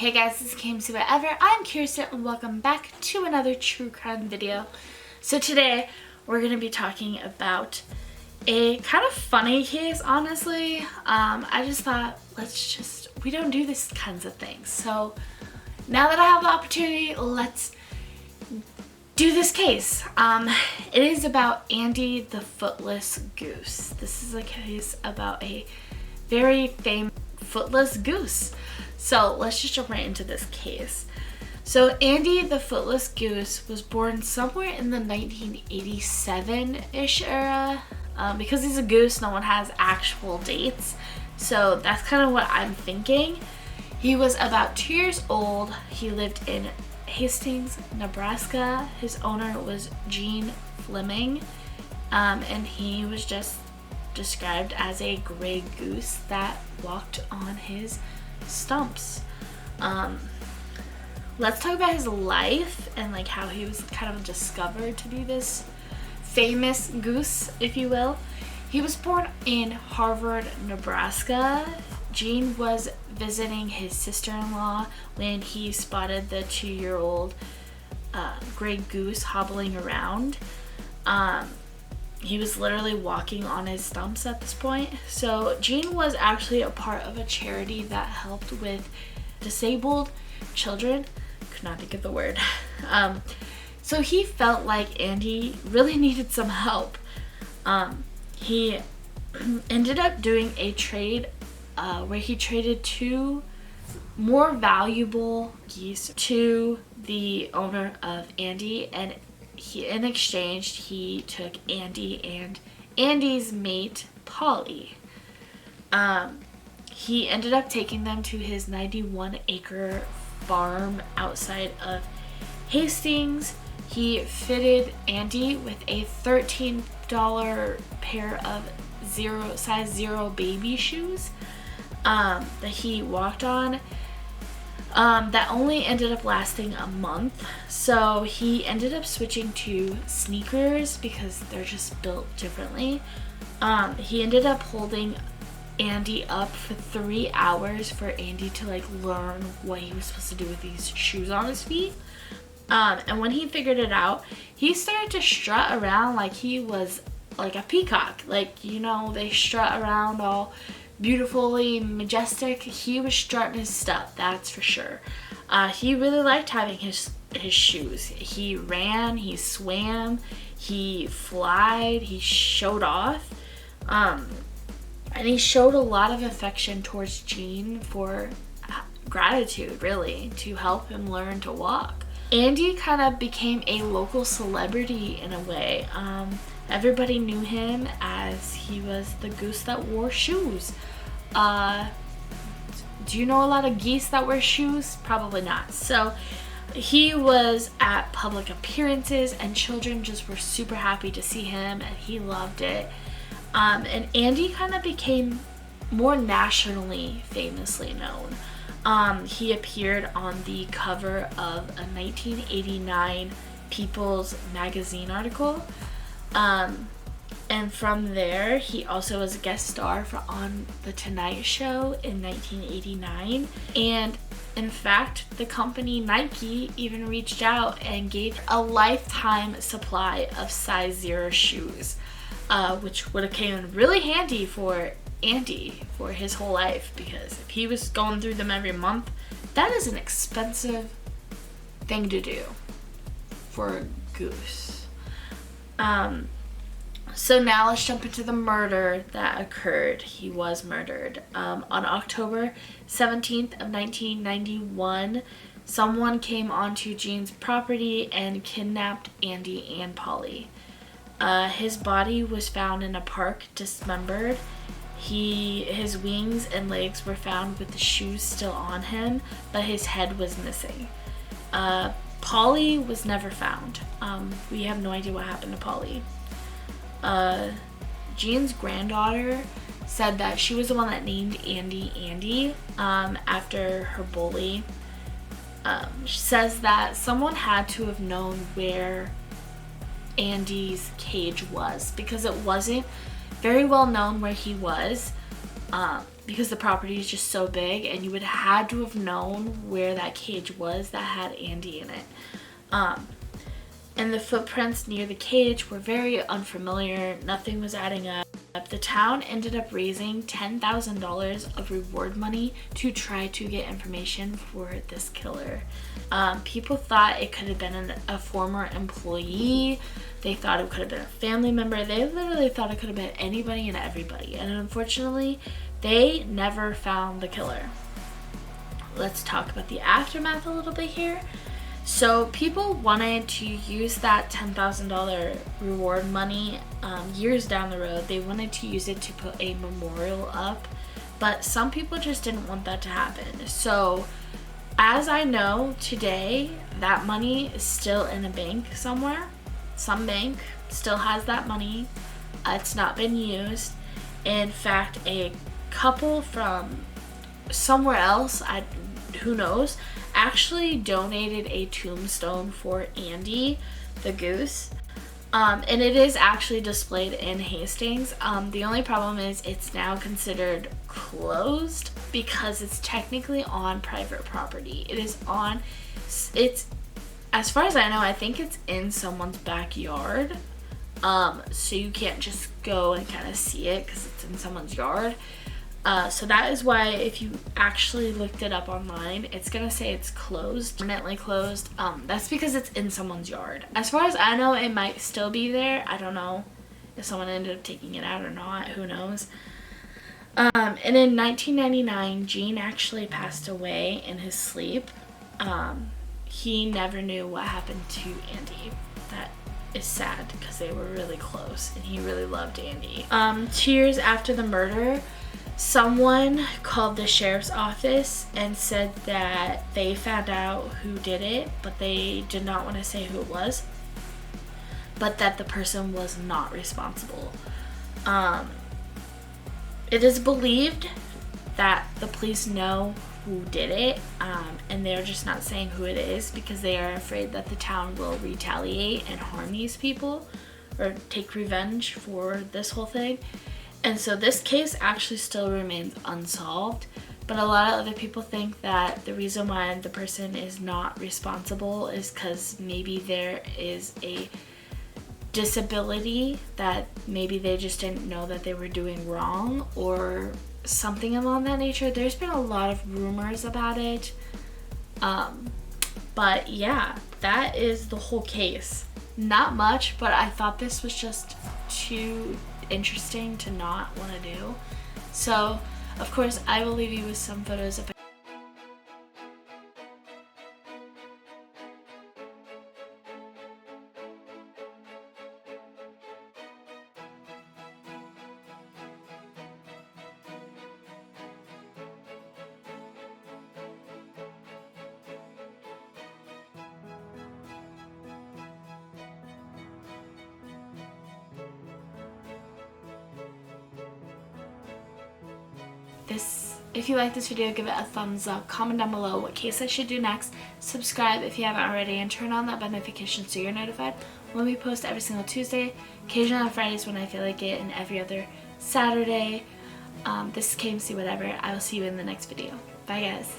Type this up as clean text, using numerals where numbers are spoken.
Hey guys, this is KMCers. I'm Kirsten and welcome back to another true crime video. So today we're going to be talking about a kind of funny case, honestly. I just thought, we don't do this kinds of things. So now that I have the opportunity, let's do this case. It is about Andy the Footless Goose. This is a case about a very famous Footless Goose. So let's just jump right into this case. So Andy the Footless Goose was born somewhere in the 1987-ish era. Because he's a goose, no one has actual dates. So that's kind of what I'm thinking. He was about 2 years old. He lived in Hastings, Nebraska. His owner was Gene Fleming. And he was just described as a gray goose that walked on his stumps. Let's talk about his life and like how he was kind of discovered to be this famous goose, if you will. He was born in Harvard, Nebraska. Gene was visiting his sister-in-law when he spotted the 2-year-old gray goose hobbling around. He was literally walking on his stumps at this point. So Gene was actually a part of a charity that helped with disabled children. Could not think of the word. So he felt like Andy really needed some help. He ended up doing a trade where he traded 2 more valuable geese to the owner of Andy, and in exchange he took Andy and Andy's mate Polly. He ended up taking them to his 91-acre farm outside of Hastings. He fitted Andy with a $13 pair of size 0 baby shoes that he walked on. That only ended up lasting a month. So he ended up switching to sneakers because they're just built differently. He ended up holding Andy up for 3 hours for Andy to like learn what he was supposed to do with these shoes on his feet. And when he figured it out, he started to strut around like he was like a peacock. Like, you know, they strut around all beautifully majestic. He was strutting his stuff, that's for sure. He really liked having his shoes. He ran, he swam, he flied, he showed off. And he showed a lot of affection towards Gene for gratitude, really, to help him learn to walk. Andy kind of became a local celebrity in a way. Everybody knew him as he was the goose that wore shoes. Do you know a lot of geese that wear shoes? Probably not. So he was at public appearances and children just were super happy to see him and he loved it. And Andy kind of became more nationally famously known. He appeared on the cover of a 1989 People's Magazine article. And from there, he also was a guest star on The Tonight Show in 1989. And in fact, the company Nike even reached out and gave a lifetime supply of size 0 shoes, which would have came in really handy for Andy for his whole life, because if he was going through them every month, that is an expensive thing to do for a goose. So now let's jump into the murder that occurred. He was murdered. On October 17th of 1991, someone came onto Gene's property and kidnapped Andy and Polly. His body was found in a park dismembered. His wings and legs were found with the shoes still on him, but his head was missing. Polly was never found. We have no idea what happened to Polly. Gene's granddaughter said that she was the one that named Andy after her bully. She says that someone had to have known where Andy's cage was because it wasn't very well known where he was. because the property is just so big, and you would have had to have known where that cage was that had Andy in it. And the footprints near the cage were very unfamiliar. Nothing was adding up. The town ended up raising $10,000 of reward money to try to get information for this killer. People thought it could have been a former employee. They thought it could have been a family member. They literally thought it could have been anybody and everybody. And unfortunately, they never found the killer. Let's talk about the aftermath a little bit here. So people wanted to use that $10,000 reward money years down the road. They wanted to use it to put a memorial up, but some people just didn't want that to happen. So as I know today, that money is still in a bank somewhere. Some bank still has that money. It's not been used. In fact, a couple from somewhere else, who knows, actually donated a tombstone for Andy the goose, and it is actually displayed in Hastings. The only problem is it's now considered closed because it's technically on private property. It's as far as I know, I think it's in someone's backyard, so you can't just go and kind of see it because it's in someone's yard. So that is why if you actually looked it up online, it's gonna say it's closed, permanently closed. That's because it's in someone's yard. As far as I know, it might still be there. I don't know if someone ended up taking it out or not, who knows. And in 1999, Gene actually passed away in his sleep. He never knew what happened to Andy. That is sad because they were really close and he really loved Andy. 2 years after the murder, someone called the sheriff's office and said that they found out who did it, but they did not want to say who it was, but that the person was not responsible. It is believed that the police know who did it, and they're just not saying who it is because they are afraid that the town will retaliate and harm these people or take revenge for this whole thing. And so this case actually still remains unsolved, but a lot of other people think that the reason why the person is not responsible is because maybe there is a disability that maybe they just didn't know that they were doing wrong or something along that nature. There's been a lot of rumors about it, but yeah, that is the whole case. Not much, but I thought this was just too interesting to not want to do. So of course I will leave you with some photos of this. If you like this video, give it a thumbs up, comment down below what case I should do next, subscribe if you haven't already, and turn on that notification so you're notified when we post every single Tuesday, occasionally on Fridays when I feel like it, and every other Saturday. This is KMC whatever. I will see you in the next video. Bye guys.